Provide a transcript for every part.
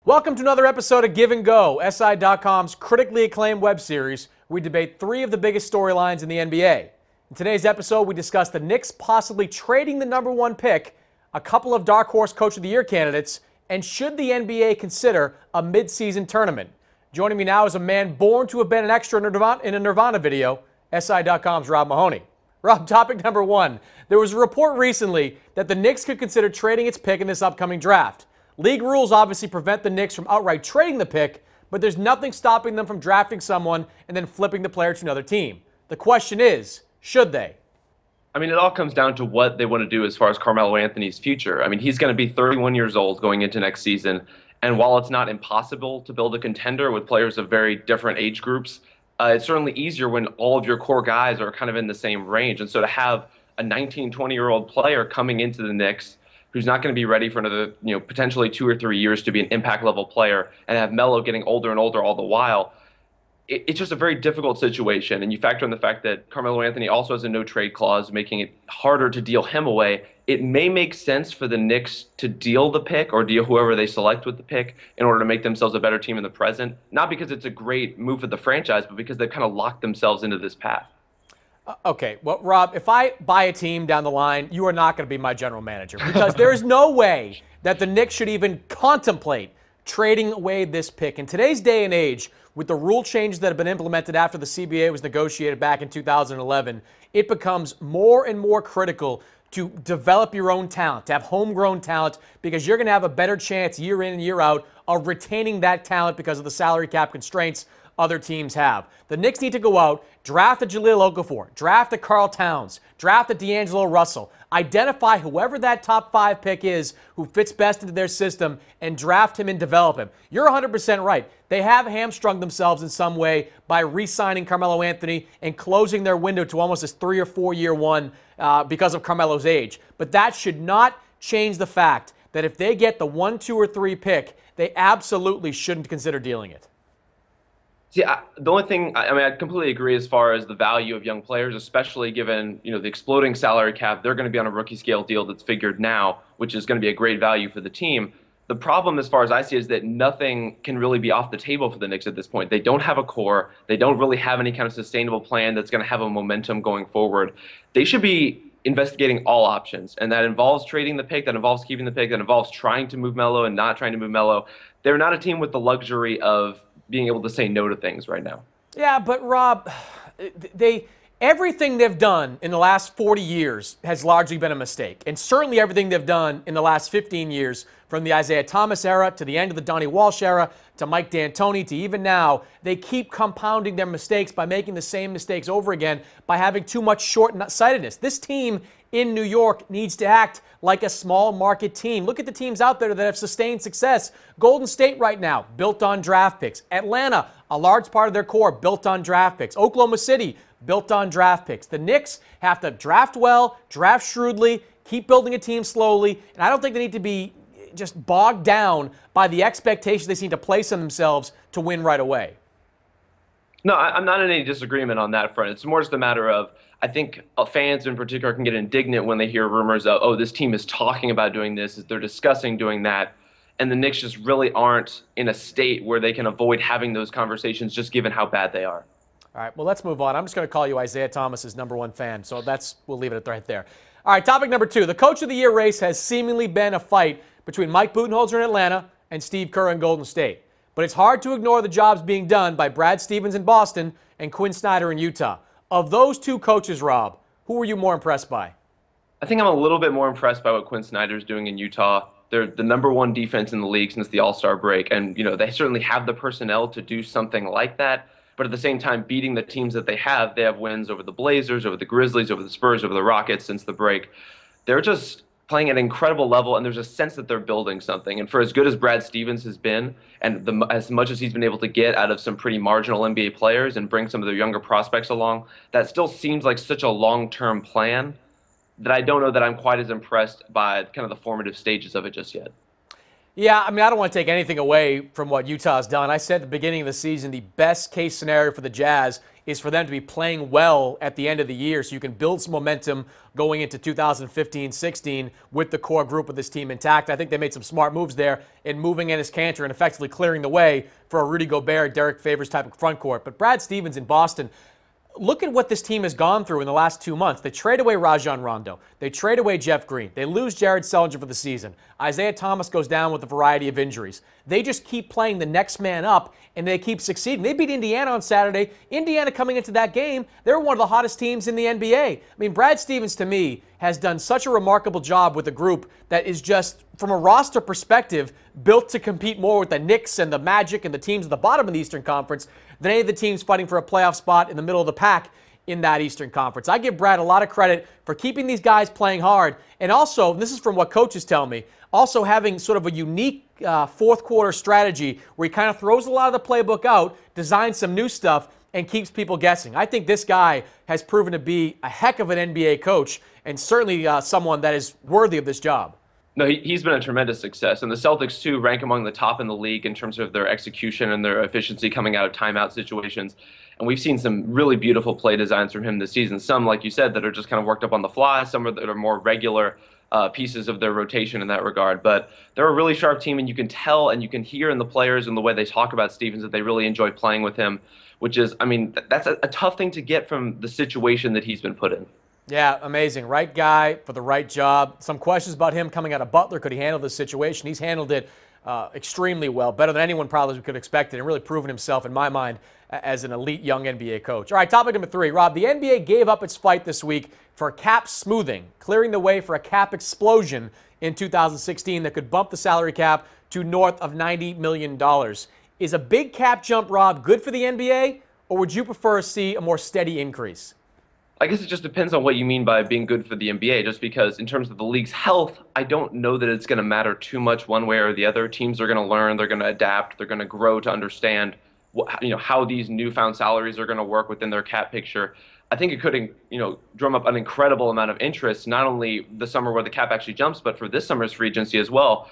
Welcome to another episode of Give and Go, SI.com's critically acclaimed web series. We debate three of the biggest storylines in the NBA. In today's episode, we discuss the Knicks possibly trading the #1 pick, a couple of dark horse Coach of the Year candidates, and should the NBA consider a mid-season tournament. Joining me now is a man born to have been an extra in a Nirvana video, SI.com's Rob Mahoney. Rob, topic number one. There was a report recently that the Knicks could consider trading its pick in this upcoming draft. League rules obviously prevent the Knicks from outright trading the pick, but there's nothing stopping them from drafting someone and then flipping the player to another team. The question is, should they? I mean, it all comes down to what they want to do as far as Carmelo Anthony's future. I mean, he's going to be 31 years old going into next season, and while it's not impossible to build a contender with players of very different age groups, it's certainly easier when all of your core guys are kind of in the same range. And so to have a 19, 20-year-old player coming into the Knicks who's not going to be ready for another, potentially 2 or 3 years to be an impact level player, and have Melo getting older and older all the while, it's just a very difficult situation. And you factor in the fact that Carmelo Anthony also has a no trade clause, making it harder to deal him away. It may make sense for the Knicks to deal the pick or deal whoever they select with the pick in order to make themselves a better team in the present. Not because it's a great move for the franchise, but because they've kind of locked themselves into this path. Okay, well, Rob, if I buy a team down the line, you are not going to be my general manager because there is no way that the Knicks should even contemplate trading away this pick. In today's day and age, with the rule changes that have been implemented after the CBA was negotiated back in 2011, it becomes more and more critical to develop your own talent, to have homegrown talent, because you're going to have a better chance year in and year out of retaining that talent because of the salary cap constraints other teams have. The Knicks need to go out, draft a Jahlil Okafor, draft a Karl Towns, draft a D'Angelo Russell, identify whoever that top 5 pick is who fits best into their system, and draft him and develop him. You're 100% right. They have hamstrung themselves in some way by re-signing Carmelo Anthony and closing their window to almost this 3 or 4 year one because of Carmelo's age. But that should not change the fact that if they get the 1, 2, or 3 pick, they absolutely shouldn't consider dealing it. See, the only thing, I completely agree as far as the value of young players, especially given, the exploding salary cap. They're going to be on a rookie scale deal that's figured now, which is going to be a great value for the team. The problem, as far as I see, is that nothing can really be off the table for the Knicks at this point. They don't have a core. They don't really have any kind of sustainable plan that's going to have a momentum going forward. They should be investigating all options, and that involves trading the pick, that involves keeping the pick, that involves trying to move Melo and not trying to move Melo. They're not a team with the luxury of being able to say no to things right now. Yeah, but Rob, everything they've done in the last 40 years has largely been a mistake. And certainly everything they've done in the last 15 years, from the Isaiah Thomas era to the end of the Donnie Walsh era to Mike D'Antoni to even now, they keep compounding their mistakes by making the same mistakes over again by having too much short-sightedness. This team in New York needs to act like a small market team. Look at the teams out there that have sustained success. Golden State right now, built on draft picks. Atlanta, a large part of their core, built on draft picks. Oklahoma City, built on draft picks. The Knicks have to draft well, draft shrewdly, keep building a team slowly, and I don't think they need to be just bogged down by the expectations they seem to place on themselves to win right away. No, I'm not in any disagreement on that front. It's more just a matter of, I think fans in particular can get indignant when they hear rumors of, oh, this team is talking about doing this, they're discussing doing that, and the Knicks just really aren't in a state where they can avoid having those conversations just given how bad they are. All right, well, let's move on. I'm just going to call you Isaiah Thomas's #1 fan, so we'll leave it right there. All right, topic number 2. The Coach of the Year race has seemingly been a fight between Mike Budenholzer in Atlanta and Steve Kerr in Golden State. But it's hard to ignore the jobs being done by Brad Stevens in Boston and Quinn Snyder in Utah. Of those two coaches, Rob, who were you more impressed by? I think I'm a little bit more impressed by what Quinn Snyder's doing in Utah. They're the #1 defense in the league since the All-Star break, and they certainly have the personnel to do something like that. But at the same time, beating the teams that they have wins over the Blazers, over the Grizzlies, over the Spurs, over the Rockets since the break. They're just playing at an incredible level, and there's a sense that they're building something. And for as good as Brad Stevens has been, and as much as he's been able to get out of some pretty marginal NBA players and bring some of their younger prospects along, that still seems like such a long-term plan that I don't know that I'm quite as impressed by kind of the formative stages of it just yet. Yeah, I mean, I don't want to take anything away from what Utah's done. I said at the beginning of the season, the best case scenario for the Jazz is for them to be playing well at the end of the year so you can build some momentum going into 2015-16 with the core group of this team intact. I think they made some smart moves there in moving Enes Kanter and effectively clearing the way for a Rudy Gobert, Derek Favors type of front court. But Brad Stevens in Boston, look at what this team has gone through in the last 2 months. They trade away Rajon Rondo. They trade away Jeff Green. They lose Jared Sellinger for the season. Isaiah Thomas goes down with a variety of injuries. They just keep playing the next man up, and they keep succeeding. They beat Indiana on Saturday. Indiana coming into that game, they were one of the hottest teams in the NBA. I mean, Brad Stevens, to me, has done such a remarkable job with a group that is just, from a roster perspective, built to compete more with the Knicks and the Magic and the teams at the bottom of the Eastern Conference than any of the teams fighting for a playoff spot in the middle of the pack in that Eastern Conference. I give Brad a lot of credit for keeping these guys playing hard, and also, this is from what coaches tell me, also having sort of a unique fourth quarter strategy where he kind of throws a lot of the playbook out, designs some new stuff, and keeps people guessing. I think this guy has proven to be a heck of an NBA coach and certainly someone that is worthy of this job. No, he's been a tremendous success. And the Celtics, too, rank among the top in the league in terms of their execution and their efficiency coming out of timeout situations. And we've seen some really beautiful play designs from him this season. Some, like you said, that are just kind of worked up on the fly. Some that are more regular pieces of their rotation in that regard. But they're a really sharp team, and you can tell and you can hear in the players and the way they talk about Stevens that they really enjoy playing with him, which is, I mean, that's a tough thing to get from the situation that he's been put in. Yeah, amazing. Right guy for the right job. Some questions about him coming out of Butler. Could he handle this situation? He's handled it extremely well, better than anyone probably could expect it, and really proven himself, in my mind, as an elite young NBA coach. All right, topic number 3. Rob, the NBA gave up its fight this week for cap smoothing, clearing the way for a cap explosion in 2016 that could bump the salary cap to north of $90 million. Is a big cap jump, Rob, good for the NBA, or would you prefer to see a more steady increase? I guess it just depends on what you mean by being good for the NBA, just because in terms of the league's health, I don't know that it's going to matter too much one way or the other. Teams are going to learn, they're going to adapt, they're going to grow to understand how these newfound salaries are going to work within their cap picture. I think it could drum up an incredible amount of interest, not only the summer where the cap actually jumps, but for this summer's free agency as well.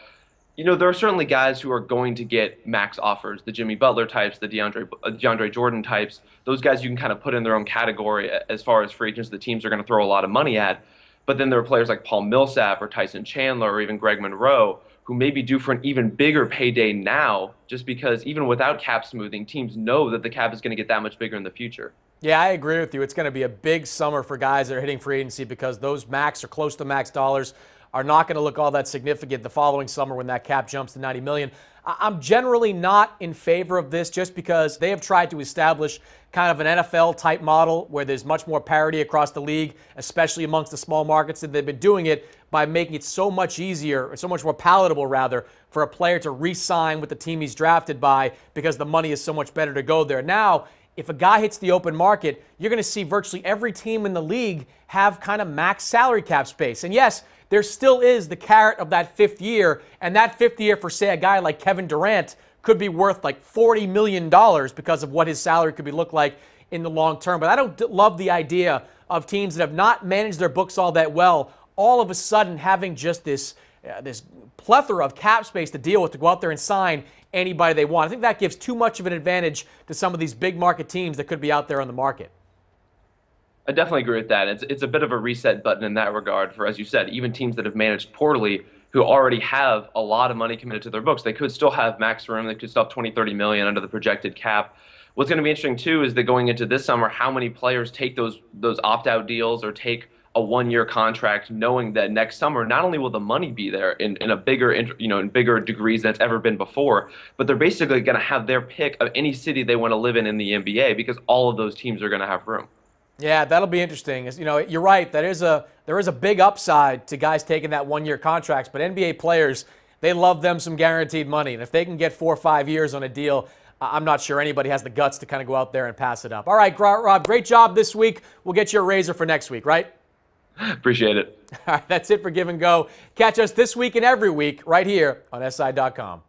There are certainly guys who are going to get max offers, the Jimmy Butler types, the DeAndre Jordan types. Those guys you can kind of put in their own category as far as free agents the teams are going to throw a lot of money at. But then there are players like Paul Millsap or Tyson Chandler or even Greg Monroe who may be due for an even bigger payday now, just because even without cap smoothing, teams know that the cap is going to get that much bigger in the future. Yeah, I agree with you. It's going to be a big summer for guys that are hitting free agency because those max or close to max dollars are not going to look all that significant the following summer when that cap jumps to $90 million. I'm generally not in favor of this just because they have tried to establish kind of an NFL-type model where there's much more parity across the league, especially amongst the small markets, and they've been doing it by making it so much easier, or so much more palatable, rather, for a player to re-sign with the team he's drafted by because the money is so much better to go there. Now, if a guy hits the open market, you're going to see virtually every team in the league have kind of max salary cap space. And yes, there still is the carrot of that 5th year, and that 5th year for, say, a guy like Kevin Durant could be worth like $40 million because of what his salary could look like in the long term. But I don't love the idea of teams that have not managed their books all that well all of a sudden having just this plethora of cap space to deal with to go out there and sign anybody they want. I think that gives too much of an advantage to some of these big market teams that could be out there on the market. I definitely agree with that. It's a bit of a reset button in that regard for, as you said, even teams that have managed poorly who already have a lot of money committed to their books. They could still have max room. They could still have 20, 30 million under the projected cap. What's going to be interesting, too, is that going into this summer, how many players take those opt-out deals or take a one-year contract knowing that next summer, not only will the money be there in a bigger, in bigger degrees than it's ever been before, but they're basically going to have their pick of any city they want to live in the NBA because all of those teams are going to have room. Yeah, that'll be interesting. You're right. There is a big upside to guys taking that one-year contracts, but NBA players, they love them some guaranteed money. And if they can get 4 or 5 years on a deal, I'm not sure anybody has the guts to kind of go out there and pass it up. All right, Rob, great job this week. We'll get you a razor for next week, right? Appreciate it. All right, that's it for Give and Go. Catch us this week and every week right here on SI.com.